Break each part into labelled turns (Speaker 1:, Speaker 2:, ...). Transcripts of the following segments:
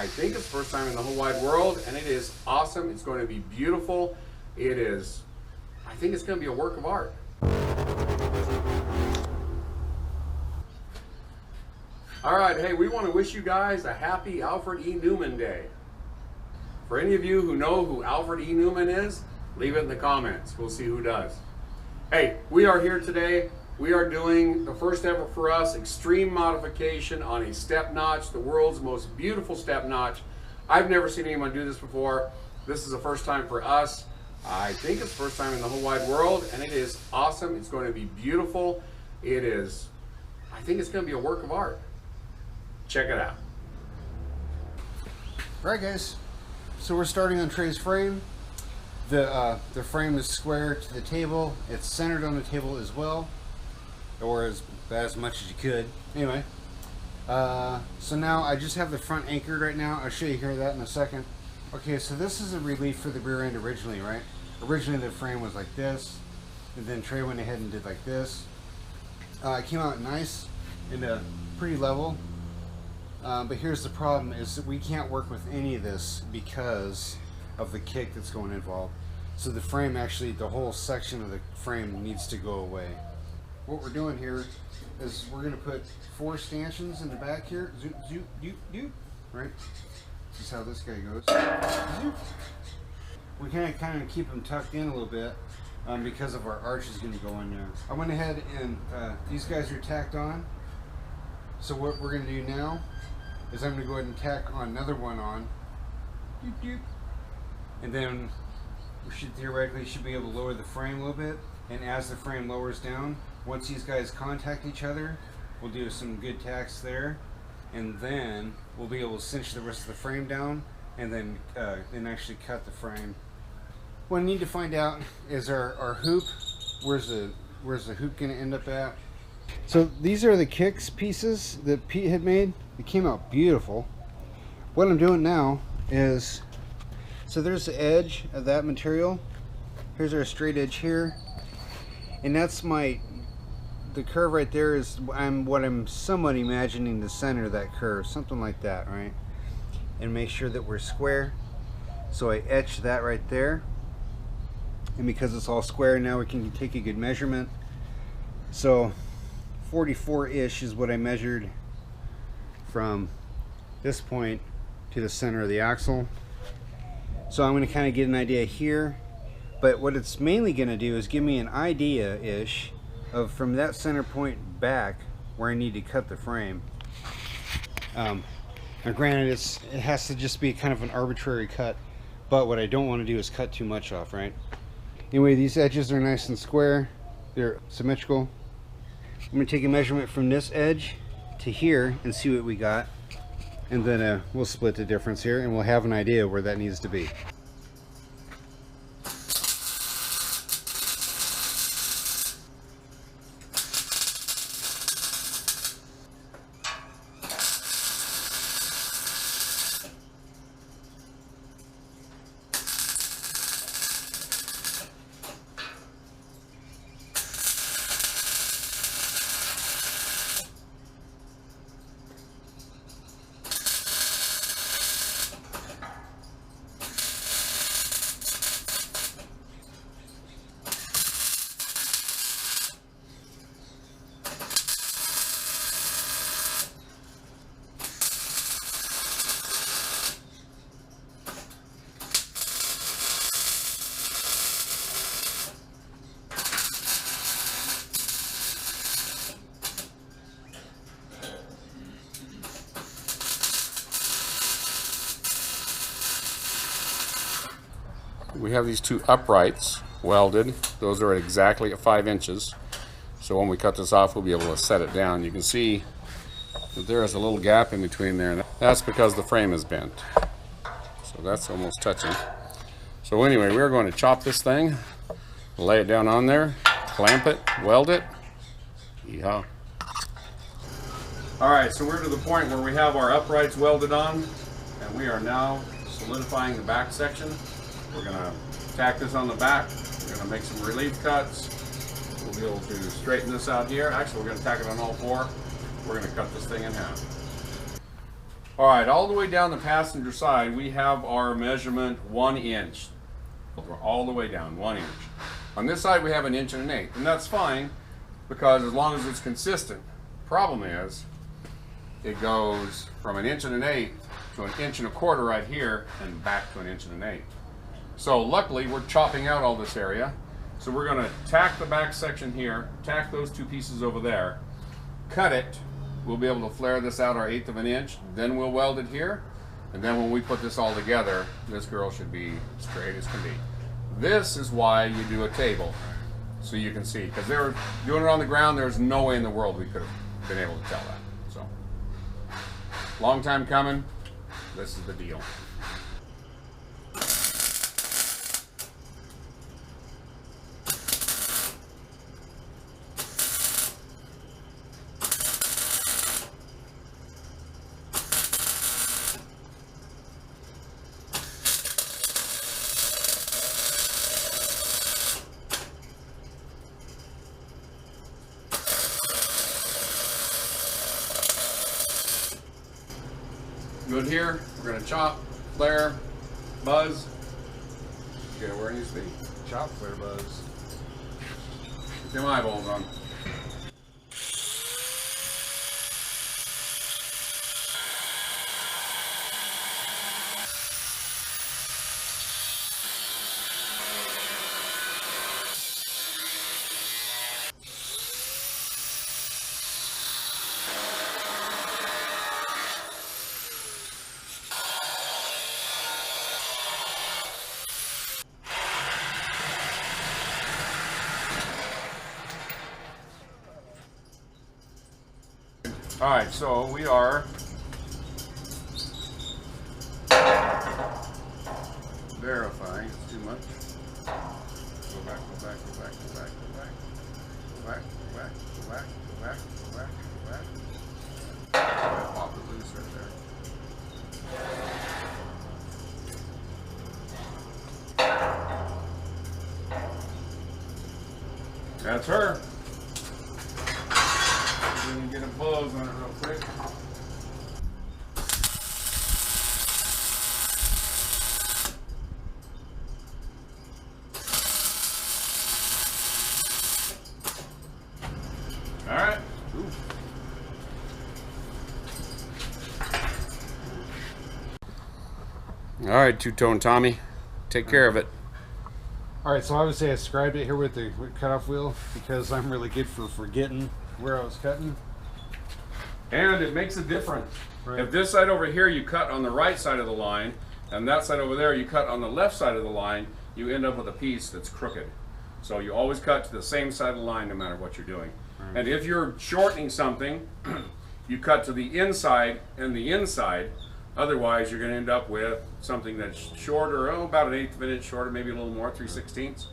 Speaker 1: I think it's the first time in the whole wide world, and it is awesome. It's going to be beautiful. It is, I think it's going to be a work of art. All right, hey, we want to wish you guys a happy Alfred E. Newman Day. For any of you who know who Alfred E. Newman is, leave it in the comments. We'll see who does. Hey, we are here today. We are doing the first ever for us extreme modification on a step notch, the world's most beautiful step notch. I've never seen anyone do this before. This is the first time for us. I think it's the first time in the whole wide world, and it is awesome. It's going to be beautiful. It is, I think it's going to be a work of art. Check it out.
Speaker 2: All right, guys. So we're starting on Trey's frame. The frame is square to the table. It's centered on the table as well, or as much as you could. Anyway, so now I just have the front anchored right now. I'll show you here that in a second. Okay, so this is a relief for the rear end originally, right? Originally the frame was like this, and then Trey went ahead and did like this. It came out nice and pretty level. But here's the problem, is that we can't work with any of this because of the kick that's going involved. So the frame, actually, the whole section of the frame needs to go away. What we're doing here is we're going to put 4 stanchions in the back here. Zoop, zoop, doop, doop. Right? This is how this guy goes. Zoop. We kind of keep them tucked in a little bit because of our arch is going to go in there. I went ahead and these guys are tacked on. So what we're going to do now is I'm going to go ahead and tack on another one on. Doop, doop. And then we should theoretically be able to lower the frame a little bit. And as the frame lowers down, once these guys contact each other, we'll do some good tacks there. And then we'll be able to cinch the rest of the frame down and then actually cut the frame. What I need to find out is our hoop. Where's the hoop going to end up at? So these are the kicks pieces that Pete had made. It came out beautiful. What I'm doing now is, so there's the edge of that material. Here's our straight edge here. And that's the curve right there is what I'm somewhat imagining the center of that curve. Something like that, right? And make sure that we're square. So I etch that right there. And because it's all square now, we can take a good measurement. So 44-ish is what I measured from this point to the center of the axle. So I'm going to kind of get an idea here, but what it's mainly going to do is give me an idea-ish of from that center point back where I need to cut the frame. Now granted, it has to just be kind of an arbitrary cut, but what I don't want to do is cut too much off, right? Anyway, these edges are nice and square. They're symmetrical. I'm going to take a measurement from this edge to here and see what we got, and then we'll split the difference here and we'll have an idea where that needs to be.
Speaker 1: We have these 2 uprights welded. Those are exactly at 5 inches. So when we cut this off, we'll be able to set it down. You can see that there is a little gap in between there. That's because the frame is bent. So that's almost touching. So anyway, we're going to chop this thing, lay it down on there, clamp it, weld it. Yeehaw. All right, so we're to the point where we have our uprights welded on, and we are now solidifying the back section. We're going to tack this on the back. We're going to make some relief cuts. We'll be able to straighten this out here. Actually, we're going to tack it on all 4. We're going to cut this thing in half. All right, all the way down the passenger side, we have our measurement 1 inch. We're all the way down 1 inch. On this side, we have 1 1/8 inches, and that's fine because as long as it's consistent. Problem is, it goes from 1 1/8 inches to 1 1/4 right here and back to 1 1/8 inches. So luckily, we're chopping out all this area. So we're going to tack the back section here, tack those 2 pieces over there, cut it. We'll be able to flare this out our 1/8 of an inch, then we'll weld it here, and then when we put this all together, this girl should be straight as can be. This is why you do a table, so you can see, because they were doing it on the ground, there's no way in the world we could have been able to tell that. So, long time coming, this is the deal. Good here, we're going to chop, flare, buzz. Okay, where it needs to be.
Speaker 2: Chop, flare, buzz.
Speaker 1: Get them eyeballs on. All right, so we are verifying. It's too much. Go back, go back, go back, go back, go back, go back, go back, go back, go back, go back, go back. That pop it loose right there. That's her. We can get a buzz on it real quick. All right. Ooh. All right, two-tone Tommy, take care of it.
Speaker 2: All right, so obviously I scribed it here with the cutoff wheel because I'm really good for forgetting where I was cutting.
Speaker 1: And it makes a difference.
Speaker 2: Right.
Speaker 1: If this side over here you cut on the right side of the line, and that side over there you cut on the left side of the line, you end up with a piece that's crooked. So you always cut to the same side of the line no matter what you're doing. Right. And if you're shortening something, you cut to the inside and the inside. Otherwise, you're going to end up with something that's shorter, about 1/8 of an inch shorter, maybe a little more, 3/16,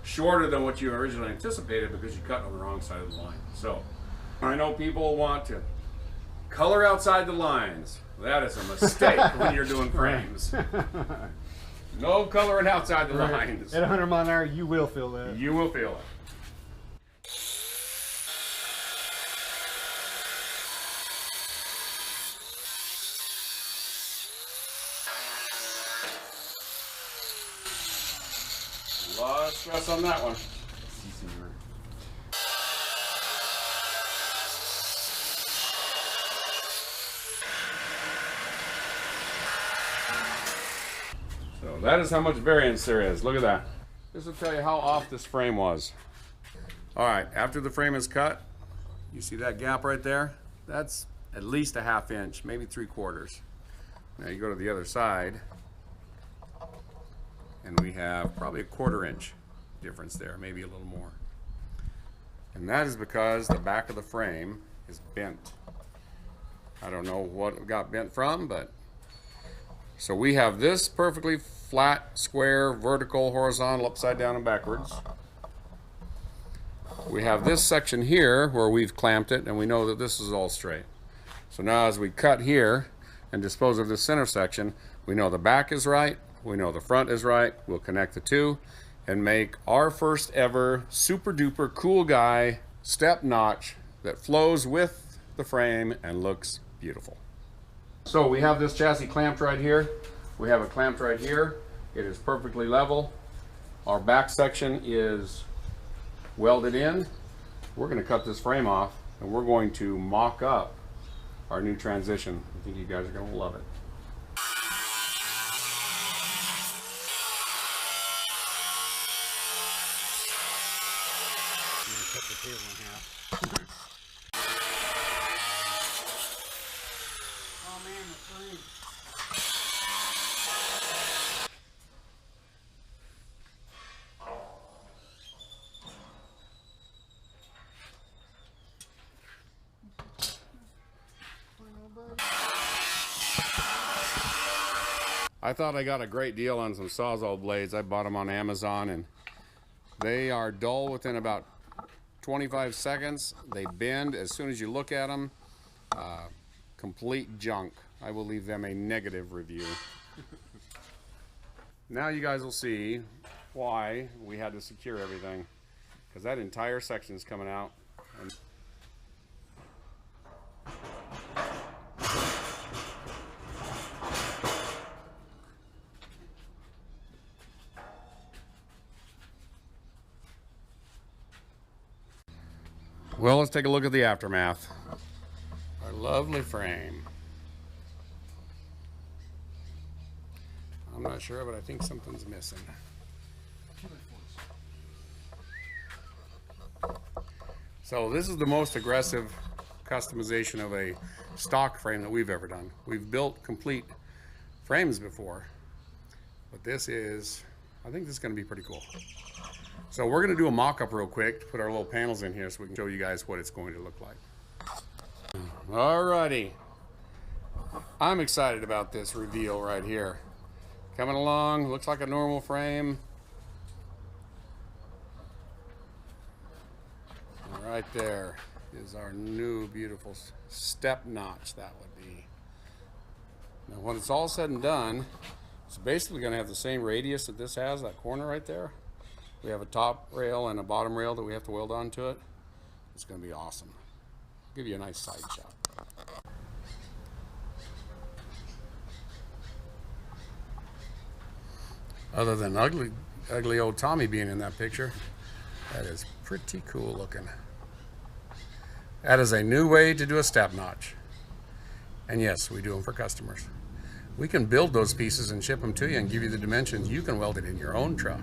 Speaker 1: shorter than what you originally anticipated because you cut on the wrong side of the line. So I know people want to color outside the lines. That is a mistake when you're doing frames. No coloring outside the lines.
Speaker 2: At 100 mile an hour, you will feel that.
Speaker 1: You will feel it. A lot of stress on that one. So that is how much variance there is. Look at that. This will tell you how off this frame was. All right, after the frame is cut, you see that gap right there? That's at least a 1/2 inch, maybe 3/4. Now you go to the other side, and we have probably a 1/4 inch difference there, maybe a little more. And that is because the back of the frame is bent. I don't know what it got bent from, but so we have this perfectly flat, square, vertical, horizontal, upside down, and backwards. We have this section here where we've clamped it, and we know that this is all straight. So now as we cut here and dispose of this center section, we know the back is right, we know the front is right, we'll connect the two and make our first ever super duper cool guy step notch that flows with the frame and looks beautiful. So we have this chassis clamped right here. We have it clamped right here. It is perfectly level. Our back section is welded in. We're going to cut this frame off and we're going to mock up our new transition. I think you guys are going to love it.
Speaker 2: I'm gonna cut the table in half. Oh man, the frame.
Speaker 1: I thought I got a great deal on some Sawzall blades. I bought them on Amazon and they are dull within about 25 seconds. They bend as soon as you look at them. Complete junk. I will leave them a negative review. Now you guys will see why we had to secure everything, because that entire section is coming out. And well, let's take a look at the aftermath. Our lovely frame. I'm not sure, but I think something's missing. So this is the most aggressive customization of a stock frame that we've ever done. We've built complete frames before, but this is, I think this is going to be pretty cool. So we're going to do a mock-up real quick to put our little panels in here so we can show you guys what it's going to look like. Alrighty. I'm excited about this reveal right here. Coming along, looks like a normal frame. And right there is our new beautiful step notch, that would be. Now when it's all said and done, it's basically going to have the same radius that this has, that corner right there. We have a top rail and a bottom rail that we have to weld onto it. It's going to be awesome. I'll give you a nice side shot. Other than ugly old Tommy being in that picture, that is pretty cool looking. That is a new way to do a step notch. And yes, we do them for customers. We can build those pieces and ship them to you and give you the dimensions. You can weld it in your own truck.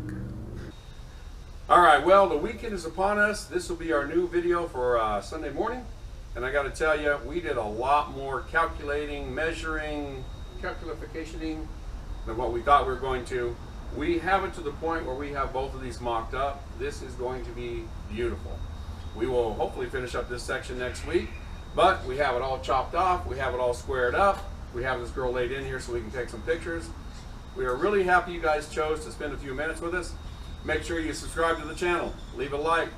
Speaker 1: All right, well, the weekend is upon us. This will be our new video for Sunday morning. And I got to tell you, we did a lot more calculating, measuring, calculaficationing than what we thought we were going to. We have it to the point where we have both of these mocked up. This is going to be beautiful. We will hopefully finish up this section next week, but we have it all chopped off. We have it all squared up. We have this girl laid in here so we can take some pictures. We are really happy you guys chose to spend a few minutes with us. Make sure you subscribe to the channel, leave a like,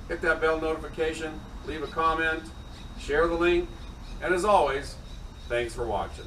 Speaker 1: hit that bell notification, leave a comment, share the link, and as always, thanks for watching.